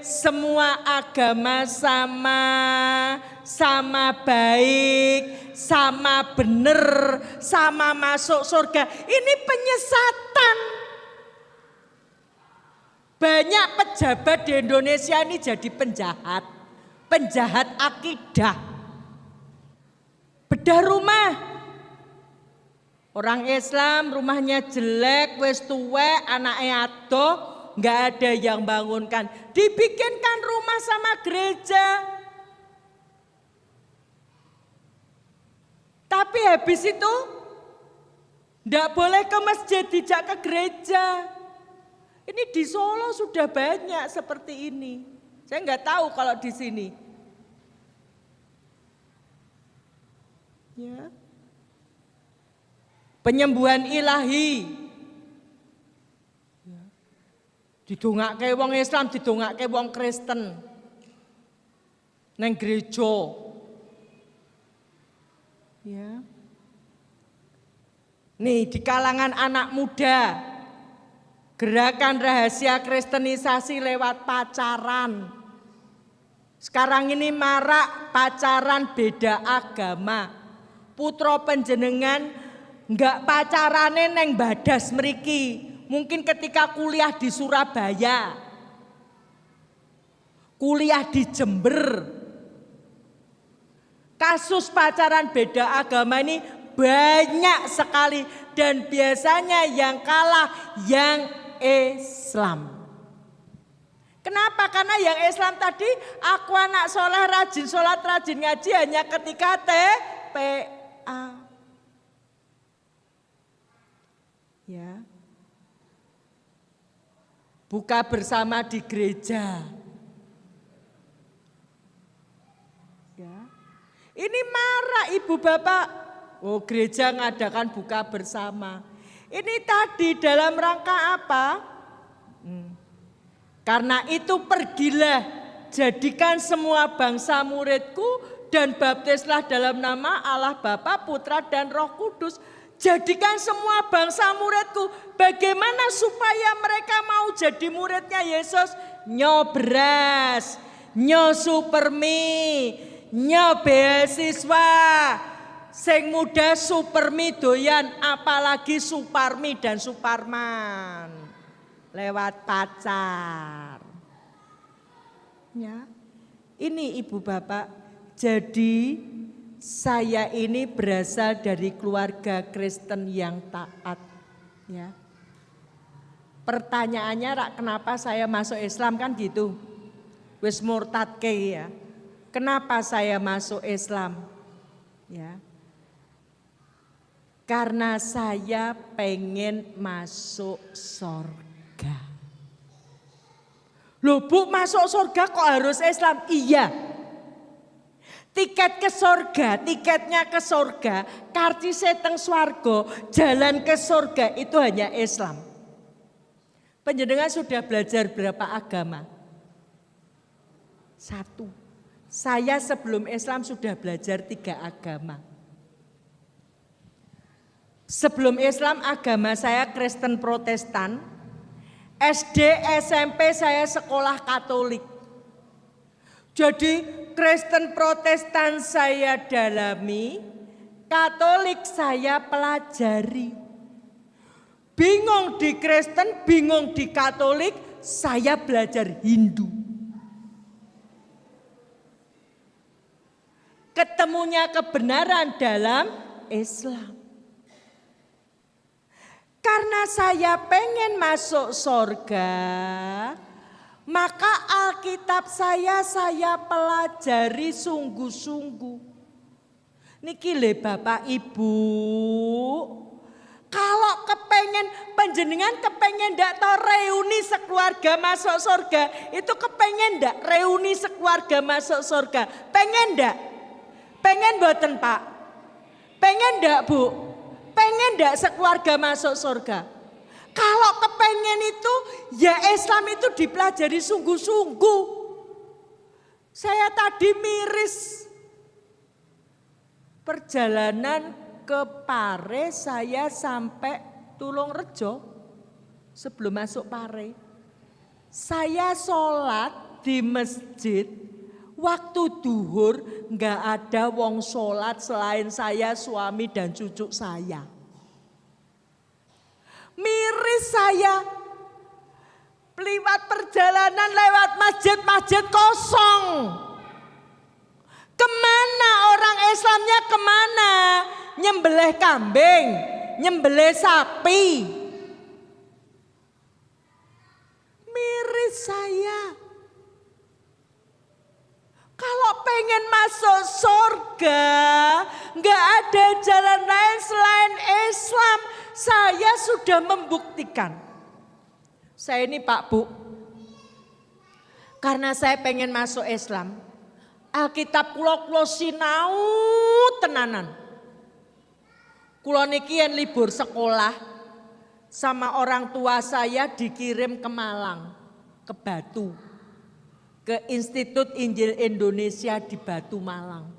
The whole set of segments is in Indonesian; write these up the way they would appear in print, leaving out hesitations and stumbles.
semua agama sama baik, sama benar, sama masuk surga. Ini penyesatan. Banyak pejabat di Indonesia ini jadi penjahat akidah. Bedah rumah. Orang Islam rumahnya jelek, wis tuwek, anaknya ado, nggak ada yang bangunkan. Dibikinkan rumah sama gereja. Tapi habis itu nggak boleh ke masjid, dijak ke gereja. Ini di Solo sudah banyak seperti ini. Saya nggak tahu kalau di sini. Ya. Penyembuhan ilahi. Didongake wong Islam, didongake wong Kristen. Neng gereja. Ya. Nih di kalangan anak muda, gerakan rahasia kristenisasi lewat pacaran. Sekarang ini marak pacaran beda agama. Putra panjenengan enggak pacarane neng Badas mriki. Mungkin ketika kuliah di Surabaya, kuliah di Jember. Kasus pacaran beda agama ini banyak sekali dan biasanya yang kalah yang Islam. Kenapa? Karena yang Islam tadi aku anak soleh, rajin sholat, rajin ngaji hanya ketika TPA. Ya. Buka bersama di gereja. Ya. Ini marah ibu bapak. Oh, gereja ngadakan buka bersama. Ini tadi dalam rangka apa? Karena itu pergilah, jadikan semua bangsa muridku dan baptislah dalam nama Allah Bapa, Putra dan Roh Kudus. Jadikan semua bangsa muridku. Bagaimana supaya mereka mau jadi muridnya Yesus? Nyo beras, nyo supermi, nyo beasiswa. Sing muda supermi doyan, apalagi Suparmi dan Suparman. Lewat pacar. Ya. Ini ibu bapak, jadi saya ini berasal dari keluarga Kristen yang taat. Ya. Pertanyaannya, Rak, kenapa saya masuk Islam kan gitu? Wis murtad ke ya. Kenapa saya masuk Islam? Ya. Karena saya pengen masuk surga. Loh Bu, masuk surga kok harus Islam? Iya. Tiket ke surga, tiketnya ke surga, kartise teng swarga, jalan ke surga itu hanya Islam. Panjenengan sudah belajar berapa agama? 1. Saya sebelum Islam sudah belajar 3 agama. Sebelum Islam agama saya Kristen Protestan. SD, SMP saya sekolah Katolik. Jadi Kristen Protestan saya dalami, Katolik saya pelajari. Bingung di Kristen, bingung di Katolik, saya belajar Hindu. Ketemunya kebenaran dalam Islam. Karena saya pengen masuk surga, maka Alkitab saya pelajari sungguh-sungguh. Niki le Bapak Ibu, kalau kepengen panjenengan kepengen ndak to reuni sekeluarga masuk surga, itu kepengen ndak reuni sekeluarga masuk surga? Pengen ndak? Pengen boten Pak? Pengen ndak Bu? Pengen ndak sekeluarga masuk surga? Kalau kepengen itu, ya Islam itu dipelajari sungguh-sungguh. Saya tadi miris. Perjalanan ke Pare saya sampai Tulungrejo sebelum masuk Pare. Saya sholat di masjid, waktu duhur nggak ada wong sholat selain saya, suami dan cucu saya. Miris saya, lewat perjalanan lewat masjid kosong. Kemana orang Islamnya kemana? Nyembelih kambing, nyembelih sapi. Miris saya. Kalau pengen masuk surga, nggak ada jalan lain selain Islam. Saya sudah membuktikan. Saya ini Pak Bu, karena saya pengen masuk Islam, Alkitab kulo sinau tenanan. Kulo niki yen libur sekolah sama orang tua saya dikirim ke Malang, ke Batu, ke Institut Injil Indonesia di Batu Malang.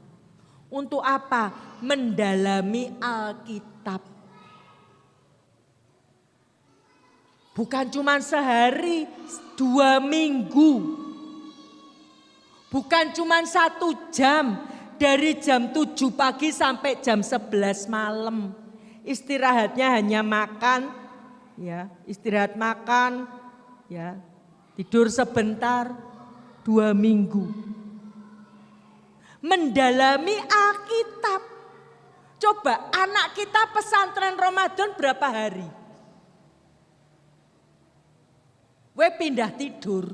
Untuk apa? Mendalami Alkitab. Bukan cuma sehari, 2 minggu. Bukan cuma 1 jam, dari jam 7 pagi sampai jam 11 malam. Istirahatnya hanya makan, ya, istirahat makan, ya, tidur sebentar, 2 minggu. Mendalami Alkitab. Coba anak kita pesantren Ramadan berapa hari? We pindah tidur.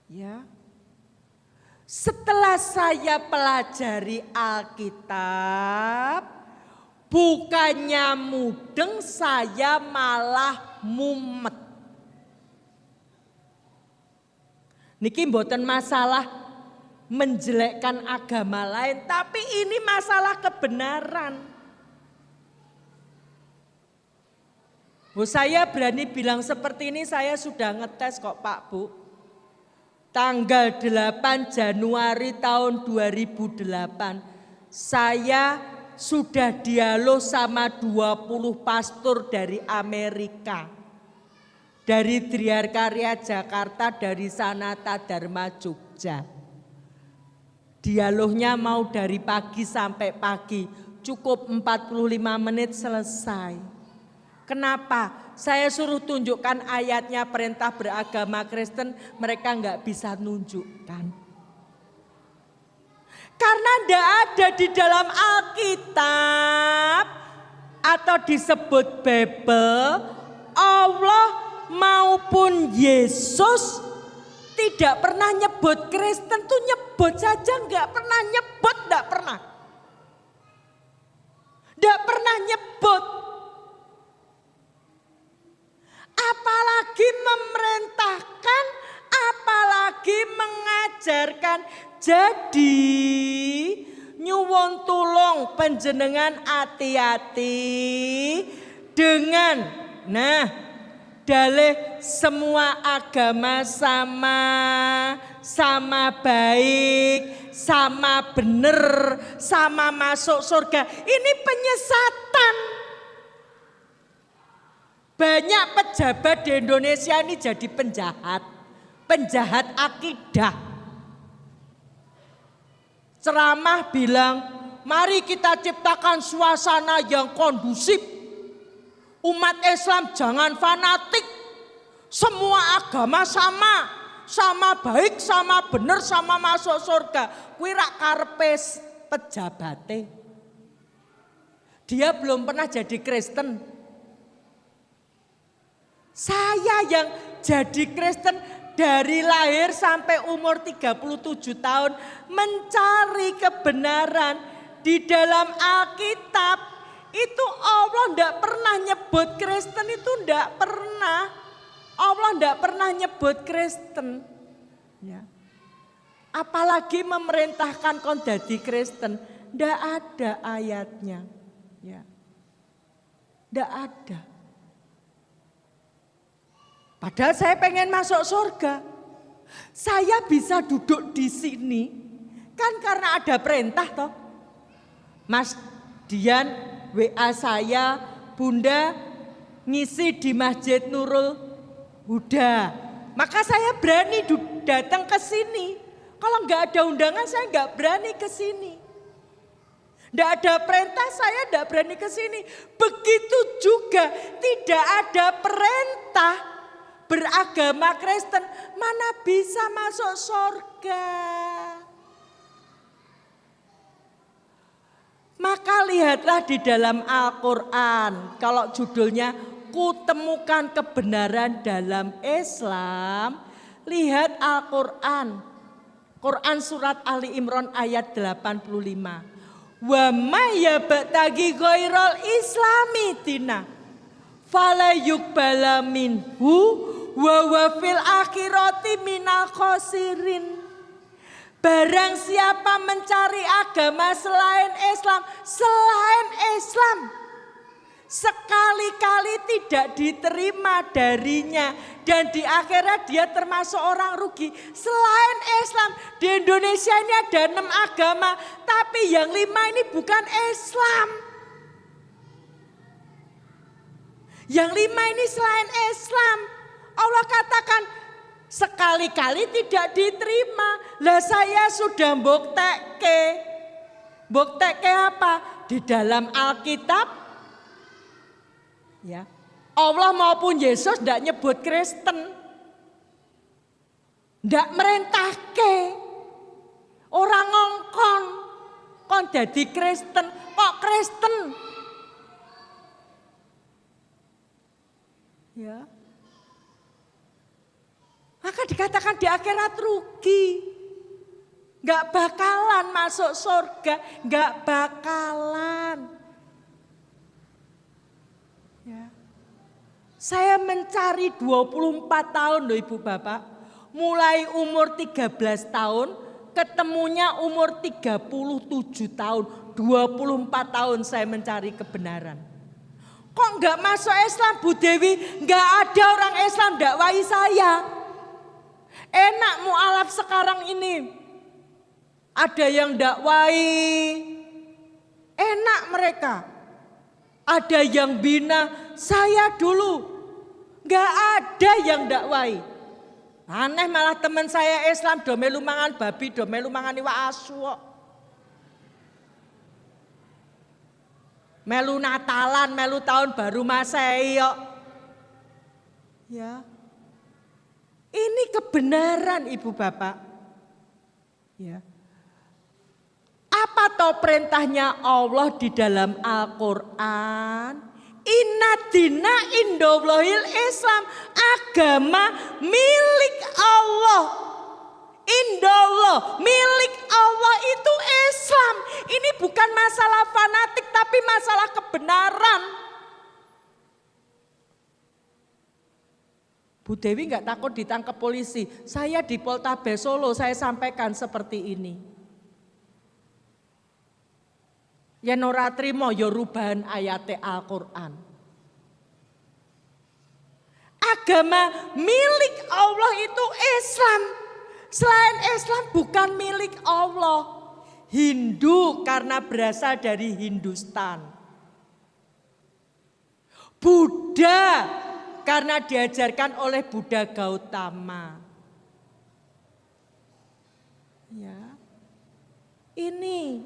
Ya. Setelah saya pelajari Alkitab, bukannya mudeng, saya malah mumet. Niki mboten masalah menjelekkan agama lain, tapi ini masalah kebenaran. Saya berani bilang seperti ini, saya sudah ngetes kok Pak Bu. Tanggal 8 Januari tahun 2008, saya sudah dialog sama 20 pastor dari Amerika. Dari Driarkarya Jakarta, dari Sanata Dharma Jogja. Dialognya mau dari pagi sampai pagi, cukup 45 menit selesai. Kenapa? Saya suruh tunjukkan ayatnya perintah beragama Kristen, mereka nggak bisa nunjukkan. Karena tidak ada di dalam Alkitab atau disebut Bible, Allah maupun Yesus tidak pernah nyebut Kristen, tuh nyebut saja nggak pernah nyebut, nggak pernah. Nggak pernah nyebut. Apalagi memerintahkan, apalagi mengajarkan. Jadi nyuwun tulung panjenengan hati-hati dengan dalih semua agama sama baik, sama benar, sama masuk surga. Ini penyesatan. Banyak pejabat di Indonesia ini jadi penjahat akidah. Ceramah bilang, mari kita ciptakan suasana yang kondusif. Umat Islam jangan fanatik. Semua agama sama baik, sama benar, sama masuk surga. Kuwi rak karepe pejabate. Dia belum pernah jadi Kristen. Saya yang jadi Kristen dari lahir sampai umur 37 tahun mencari kebenaran di dalam Alkitab. Itu Allah tidak pernah nyebut Kristen, itu tidak pernah. Allah tidak pernah nyebut Kristen. Ya. Apalagi memerintahkan kon dadi Kristen, tidak ada ayatnya. Ya. Tidak ada. Padahal saya pengen masuk surga. Saya bisa duduk di sini kan karena ada perintah toh. Mas Dian WA saya, Bunda ngisi di Masjid Nurul Huda. Maka saya berani datang ke sini. Kalau nggak ada undangan saya nggak berani ke sini. Nggak ada perintah saya nggak berani ke sini. Begitu juga tidak ada perintah beragama Kristen. Mana bisa masuk surga? Maka lihatlah di dalam Al-Quran. Kalau judulnya Kutemukan Kebenaran dalam Islam. Lihat Al-Quran. Quran surat Ali Imran ayat 85. Wa may yabtaghi ghairal islami dina fala yuqbala minhu wa huwa fil akhirati minal khosirin. Barang siapa mencari agama selain Islam sekali-kali tidak diterima darinya dan di akhirat dia termasuk orang rugi. Selain Islam di Indonesia ini ada 6 agama, tapi yang 5 ini bukan Islam. Yang 5 ini selain Islam. Allah katakan sekali-kali tidak diterima. Lah saya sudah Buktekke apa? Di dalam Alkitab ya, Allah maupun Yesus tidak nyebut Kristen. Tidak merintahke. Orang ngongkon. Kon jadi Kristen. Kok Kristen? Ya. Maka dikatakan di akhirat rugi. Gak bakalan masuk surga. Gak bakalan. Ya. Saya mencari 24 tahun loh Ibu Bapak. Mulai umur 13 tahun, ketemunya umur 37 tahun. 24 tahun saya mencari kebenaran. Kok enggak masuk Islam Bu Dewi? Enggak ada orang Islam dakwai saya. Enak mu'alaf sekarang ini. Ada yang dakwai. Enak mereka. Ada yang bina, saya dulu gak ada yang dakwai. Aneh malah teman saya Islam do melu mangan babi, do melu mangan iwak asu. Melu Natalan, melu tahun baru Masehi kok. Ya. Ini kebenaran Ibu Bapak. Ya. Apa toh perintahnya Allah di dalam Al-Quran? Inna dina indallahil Islam. Agama milik Allah. Indallah, milik Allah itu Islam. Ini bukan masalah fanatik tapi masalah kebenaran. Bu Dewi gak takut ditangkap polisi. Saya di Poltabes Solo saya sampaikan seperti ini. Ya ora trimo ya rubahan ayate Al-Quran. Agama milik Allah itu Islam. Selain Islam bukan milik Allah. Hindu karena berasal dari Hindustan. Buddha karena diajarkan oleh Buddha Gautama. Ya. Ini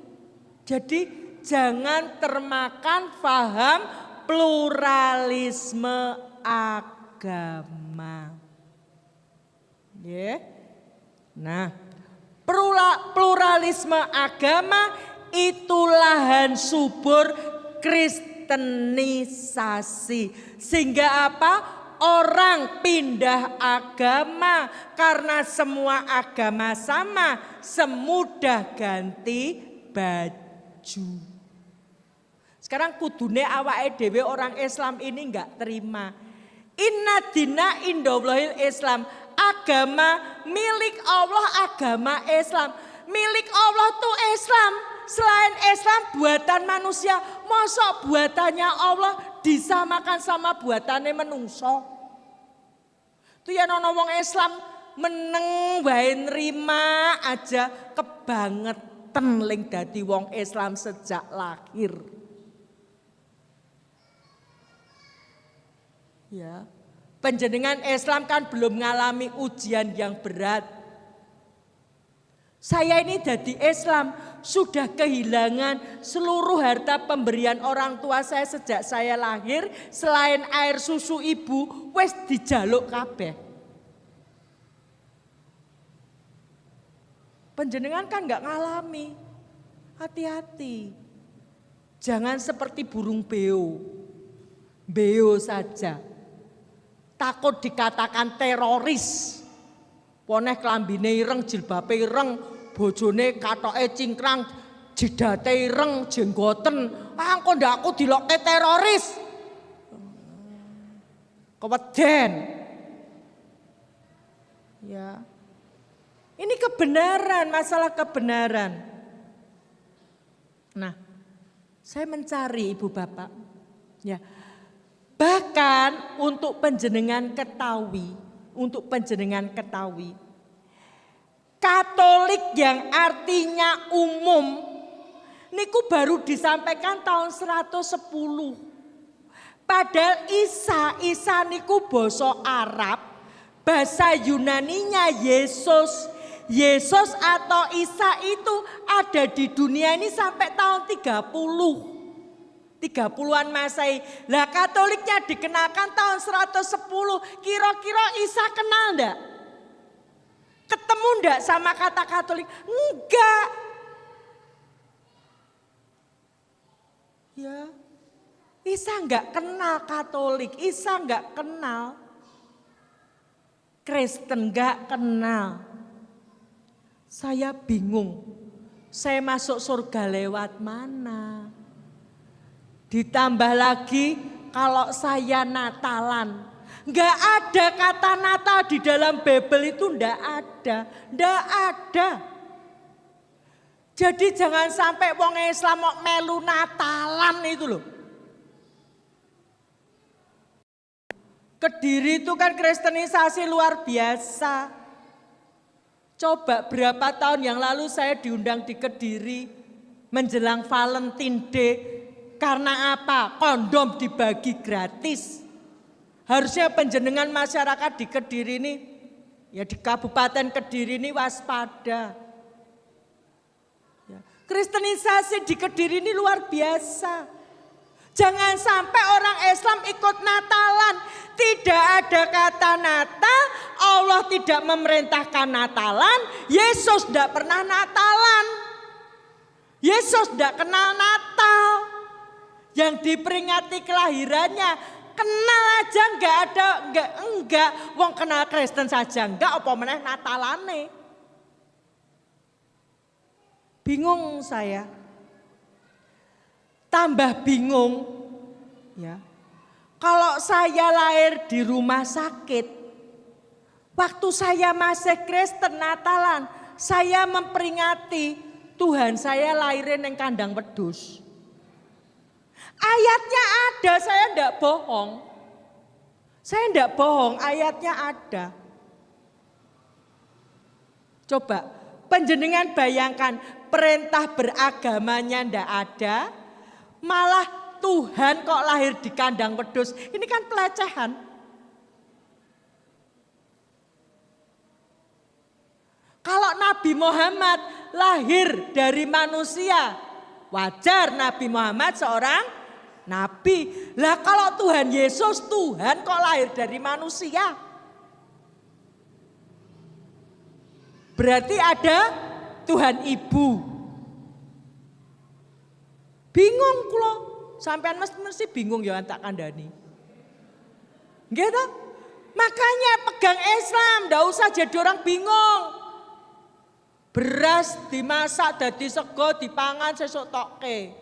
jadi jangan termakan paham pluralisme agama. Ya. Nah, pluralisme agama itu lahan subur kristenisasi. Sehingga apa? Orang pindah agama karena semua agama sama, semudah ganti baju. Sekarang kudune awake dhewe orang Islam ini enggak terima. Inna dina indallahil Islam. Agama milik Allah, agama Islam. Milik Allah tuh Islam. Selain Islam buatan manusia. Mosok buatannya Allah disamakan sama buatannya menungso. Tuh ya ono wong Islam meneng wae nrima aja kebangetan ling dadi wong Islam sejak lahir. Ya. Panjenengan Islam kan belum mengalami ujian yang berat. Saya ini dari Islam sudah kehilangan seluruh harta pemberian orang tua saya sejak saya lahir. Selain air susu ibu, wes dijaluk kabeh. Panjenengan kan nggak ngalami. Hati-hati. Jangan seperti burung beo. Beo saja. Takut dikatakan teroris. Poneh klambine ireng, jilbabe ireng, bojone katoke cingkrang, jidate ireng, jenggoten. Engko ndak aku dilokke teroris. Keweden. Ya. Ini kebenaran, masalah kebenaran. Nah, saya mencari ibu bapak. Ya. Bahkan untuk panjenengan ketahui, Katolik yang artinya umum, niku baru disampaikan tahun 110. Padahal Isa niku basa Arab, bahasa Yunaninya Yesus. Yesus atau Isa itu ada di dunia ini sampai tahun 30-an Masehi. Lah Katoliknya dikenalkan tahun 110. Kira-kira Isa kenal enggak? Ketemu enggak sama kata Katolik? Enggak. Ya. Isa enggak kenal Katolik, Isa enggak kenal Kristen, enggak kenal. Saya bingung. Saya masuk surga lewat mana? Ditambah lagi kalau saya Natalan. Enggak ada kata Natal di dalam Bible itu, enggak ada. Jadi jangan sampai wong Islam mau melu Natalan itu loh. Kediri itu kan kristenisasi luar biasa. Coba berapa tahun yang lalu saya diundang di Kediri menjelang Valentine Day. Karena apa? Kondom dibagi gratis. Harusnya panjenengan masyarakat di Kediri ini, ya di Kabupaten Kediri ini waspada. Ya. Kristenisasi di Kediri ini luar biasa. Jangan sampai orang Islam ikut Natalan. Tidak ada kata Natal, Allah tidak memerintahkan Natalan, Yesus tidak pernah Natalan. Yesus tidak kenal Natal. Yang diperingati kelahirannya, kenal aja enggak. Wong kenal Kristen saja enggak, apa meneh Natalane. Bingung saya. Tambah bingung, ya. Kalau saya lahir di rumah sakit, waktu saya masih Kristen Natalan, saya memperingati Tuhan saya lahirin yang kandang wedhus. Ayatnya ada, saya enggak bohong. Ayatnya ada. Coba, panjenengan bayangkan perintah beragamanya enggak ada, malah Tuhan kok lahir di kandang wedhus. Ini kan pelecehan. Kalau Nabi Muhammad lahir dari manusia, wajar Nabi Muhammad seorang nabi. Lah kalau Tuhan Yesus, Tuhan kok lahir dari manusia? Berarti ada Tuhan Ibu. Bingung kula. Sampean mesti bingung ya tak kandhani. Gitu? Makanya pegang Islam, ndak usah jadi orang bingung. Beras dimasak dadi sego dipangan sesuk tokke.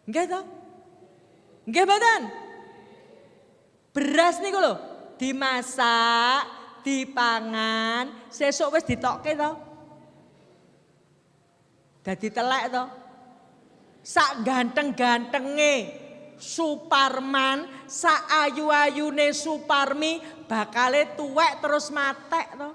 Nggih to? Nggih mboten? Beras niku lho, dimasak, dipangan, sesuk wis ditokke to. Dadi telek to. Sak ganteng-gantenge Suparman, sak ayu-ayune Suparmi bakale tuwek terus matek to.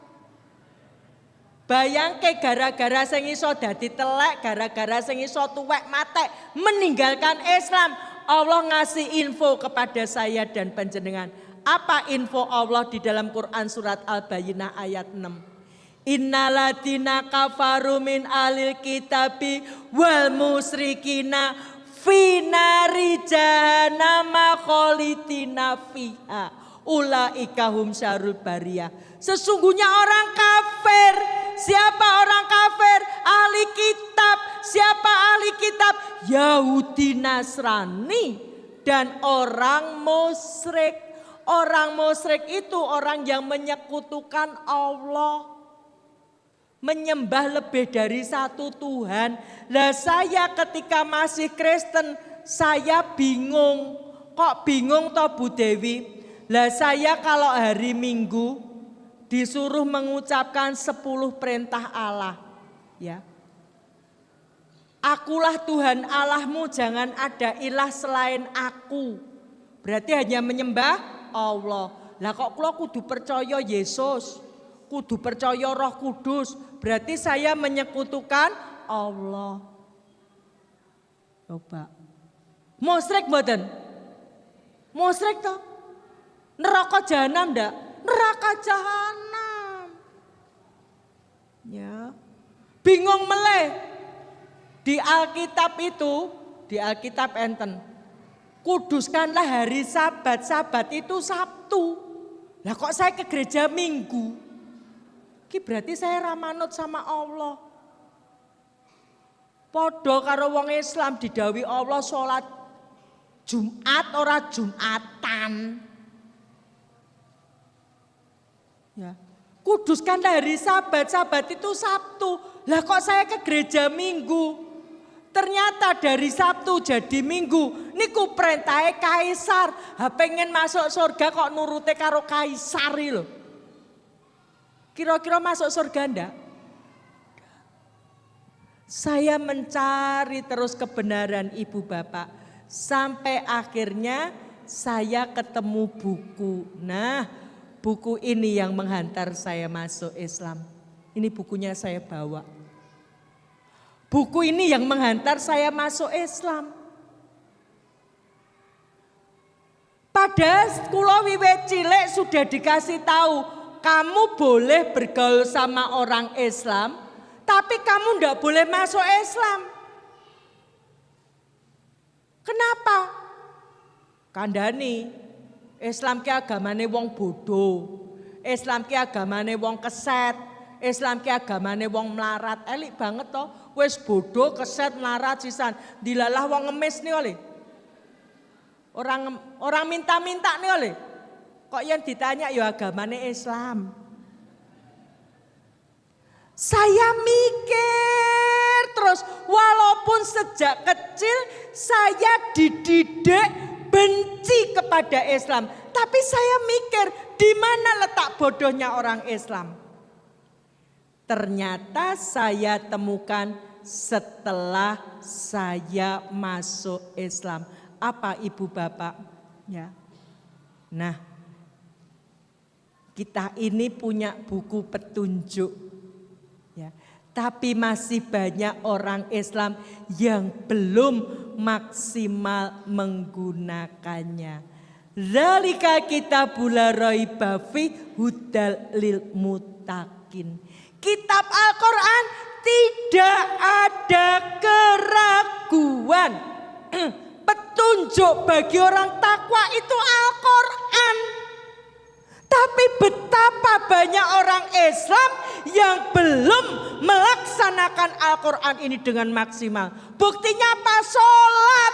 Bayangke gara-gara sing iso dadi telek, gara-gara sing iso tuwek matek meninggalkan Islam. Allah ngasih info kepada saya dan panjenengan. Apa info Allah di dalam Quran surat Al-Bayyinah ayat 6? Innaladina kafaru min alil kitabi wal musrikina finari jahannama khalidina fiha ulaika hum syarrul bariyah. Sesungguhnya orang kafir. Siapa orang kafir? Ahli kitab. Siapa ahli kitab? Yahudi, Nasrani dan orang musyrik. Orang musyrik itu orang yang menyekutukan Allah. Menyembah lebih dari satu Tuhan. Lah saya ketika masih Kristen, saya bingung. Kok bingung toh Bu Dewi? Lah saya kalau hari Minggu disuruh mengucapkan 10 perintah Allah. Ya. Akulah Tuhan Allahmu, jangan ada ilah selain aku. Berarti hanya menyembah Allah. Lah kok kula kudu percaya Yesus, kudu percaya Roh Kudus. Berarti saya menyekutukan Allah. Coba. Musyrik mboten? Musyrik toh? Neraka jahanam ndak? Neraka jahanam. Ya. Bingung meleh. Di Alkitab itu, di Alkitab enten. Kuduskanlah hari Sabat. Sabat itu Sabtu. Lah kok saya ke gereja Minggu? Ki berarti saya ramanut sama Allah. Podo karo wong Islam didhawuhi Allah salat Jumat ora Jumatan. Ya. Kuduskanlah hari Sabat. Sabat itu Sabtu. Lah kok saya ke gereja Minggu? Ternyata dari Sabtu jadi Minggu. Niku perintahnya kaisar. Ha pengen masuk surga kok nurute karo kaisar lho. Kira-kira masuk surga ndak? Saya mencari terus kebenaran Ibu Bapak. Sampai akhirnya saya ketemu buku. Nah, buku ini yang menghantar saya masuk Islam. Ini bukunya saya bawa. Buku ini yang menghantar saya masuk Islam. Pada kula wiwit cilik sudah dikasih tahu, kamu boleh bergaul sama orang Islam, tapi kamu ndak boleh masuk Islam. Kenapa? Kandhani, Islam ki agamane wong bodoh, Islam ki agamane wong keset, Islam ki agamane wong melarat. Elik banget toh, wis bodoh, keset, melarat sisan. Dilalah wong ngemis nih oleh. Orang minta-minta nih oleh. Kok yang ditanya ya agamane Islam. Saya mikir terus, walaupun sejak kecil saya dididik benci kepada Islam. Tapi saya mikir, di mana letak bodohnya orang Islam? Ternyata saya temukan setelah saya masuk Islam. Apa Ibu Bapak? Ya. Nah, kita ini punya buku petunjuk. Ya. Tapi masih banyak orang Islam yang belum maksimal menggunakannya. Zalika kitabul la raiba fi hudal lil muttaqin. Kitab Al-Quran tidak ada keraguan. Petunjuk bagi orang takwa itu Al-Quran. Tapi betapa banyak orang Islam yang belum melaksanakan Al-Quran ini dengan maksimal. Buktinya apa? Sholat.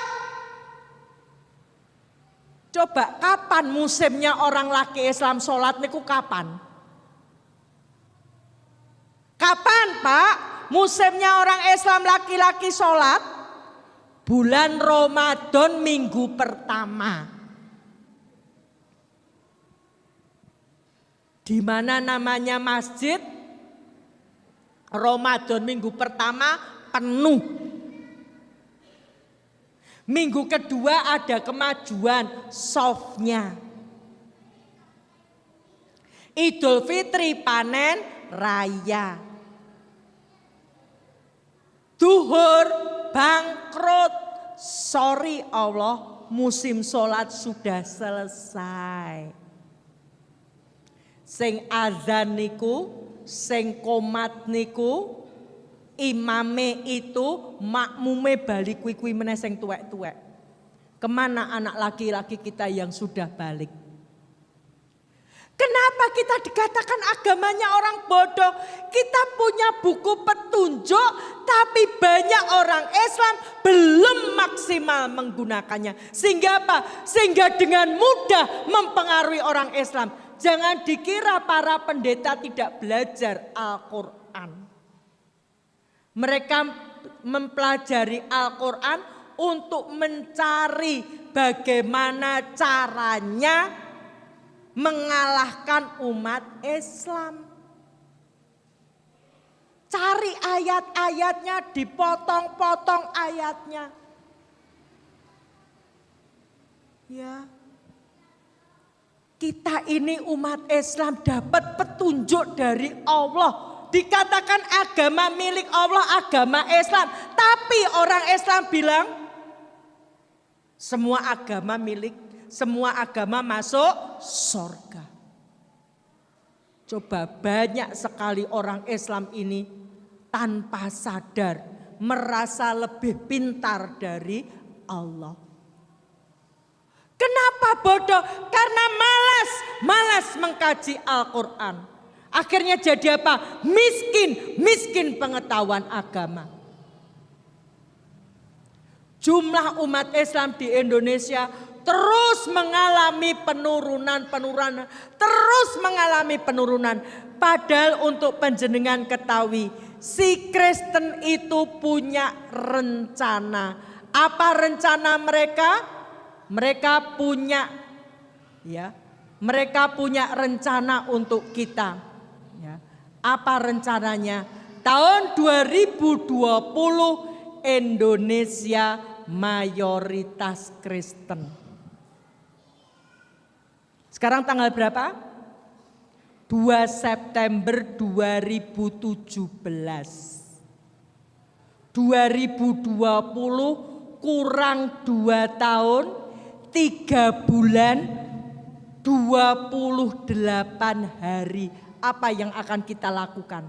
Coba kapan musimnya orang laki Islam sholat niku kapan? Kapan Pak musimnya orang Islam laki-laki sholat? Bulan Ramadan minggu pertama. Di mana namanya masjid Ramadan minggu pertama penuh. Minggu kedua ada kemajuan softnya. Idul Fitri panen raya. Duhur bangkrut. Sorry Allah, musim sholat sudah selesai. Sing azan niku, sing komat niku, imame itu makmume balik kuwi meneh sing tuwek-tuwek. Kemana anak laki-laki kita yang sudah balik? Kenapa kita dikatakan agamanya orang bodoh? Kita punya buku petunjuk, tapi banyak orang Islam belum maksimal menggunakannya. Sehingga apa? Sehingga dengan mudah mempengaruhi orang Islam. Jangan dikira para pendeta tidak belajar Al-Quran. Mereka mempelajari Al-Quran untuk mencari bagaimana caranya mengalahkan umat Islam. Cari ayat-ayatnya, dipotong-potong ayatnya. Ya. Kita ini umat Islam dapat petunjuk dari Allah. Dikatakan agama milik Allah, agama Islam. Tapi orang Islam bilang semua agama masuk surga. Coba banyak sekali orang Islam ini tanpa sadar merasa lebih pintar dari Allah. Kenapa bodoh? Karena malas mengkaji Al-Quran. Akhirnya jadi apa? Miskin pengetahuan agama. Jumlah umat Islam di Indonesia terus mengalami penurunan. Padahal untuk panjenengan ketahui, si Kristen itu punya rencana. Apa rencana mereka? Mereka punya rencana untuk kita. Ya. Apa rencananya? Tahun 2020 Indonesia mayoritas Kristen. Sekarang tanggal berapa? 2 September 2017. 2020 kurang 2 tahun, 3 bulan, 28 hari. Apa yang akan kita lakukan?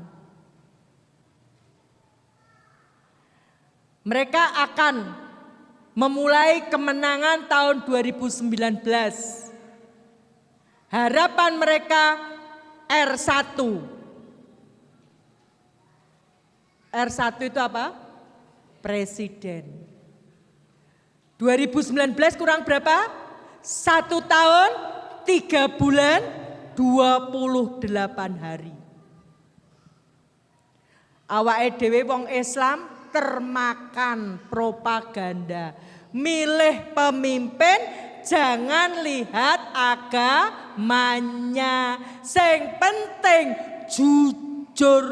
Mereka akan memulai kemenangan tahun 2019. Harapan mereka R1. R1 itu apa? Presiden. 2019 kurang berapa? 1 tahun, 3 bulan, 28 hari. Awake dhewe wong Islam termakan propaganda. Milih pemimpin jangan lihat agamanya. Sing penting jujur.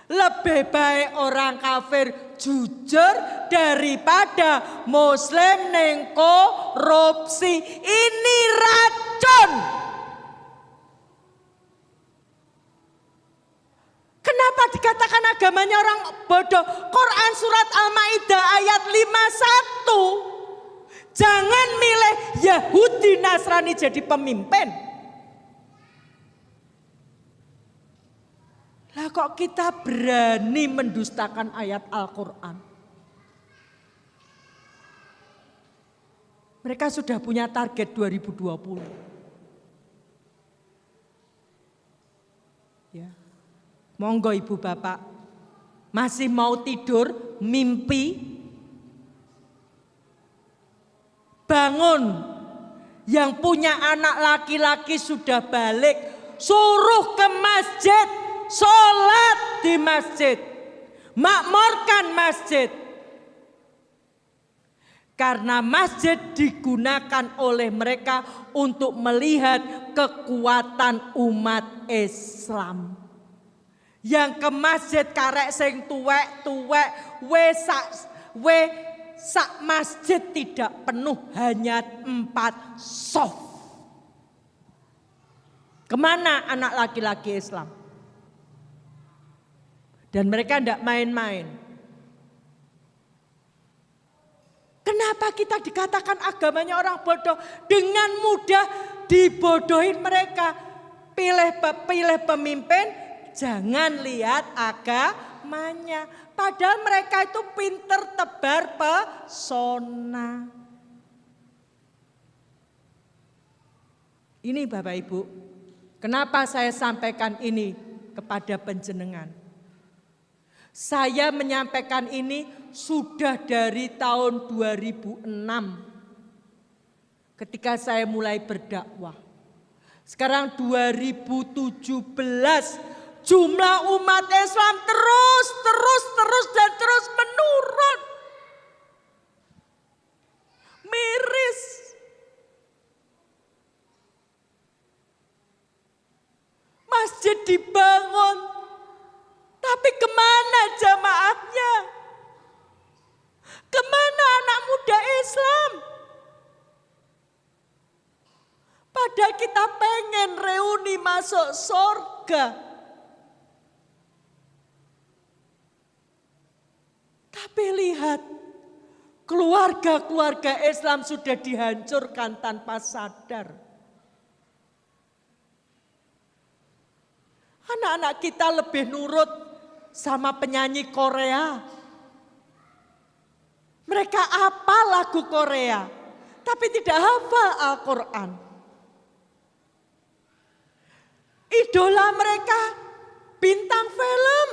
Lebih baik orang kafir jujur daripada muslim ning korupsi. Ini racun. Kenapa dikatakan agamanya orang bodoh? Quran surat Al-Maidah ayat 51. Jangan milih Yahudi Nasrani jadi pemimpin. Lah kok kita berani mendustakan ayat Al-Quran? Mereka sudah punya target 2020. Ya. Monggo ibu bapak, masih mau tidur, mimpi? Bangun, yang punya anak laki-laki sudah balik, suruh ke masjid. Sholat di masjid, makmurkan masjid. Karena masjid digunakan oleh mereka untuk melihat kekuatan umat Islam. Yang ke masjid karek sing tuwek-tuwek, sak masjid tidak penuh, hanya 4 sof. Kemana anak laki-laki Islam? Dan mereka tidak main-main. Kenapa kita dikatakan agamanya orang bodoh? Dengan mudah dibodohin mereka. Pilih pemimpin, jangan lihat agamanya. Padahal mereka itu pinter tebar pesona. Ini Bapak Ibu, kenapa saya sampaikan ini kepada panjenengan? Saya menyampaikan ini sudah dari tahun 2006 ketika saya mulai berdakwah. Sekarang 2017 jumlah umat Islam terus menurun. Miris. Masjid dibangun, tapi kemana jamaahnya? Kemana anak muda Islam? Padahal kita pengen reuni masuk surga. Tapi lihat, keluarga-keluarga Islam sudah dihancurkan tanpa sadar. Anak-anak kita lebih nurut sama penyanyi Korea. Mereka hafal lagu Korea, tapi tidak hafal Al-Quran. Idola mereka bintang film.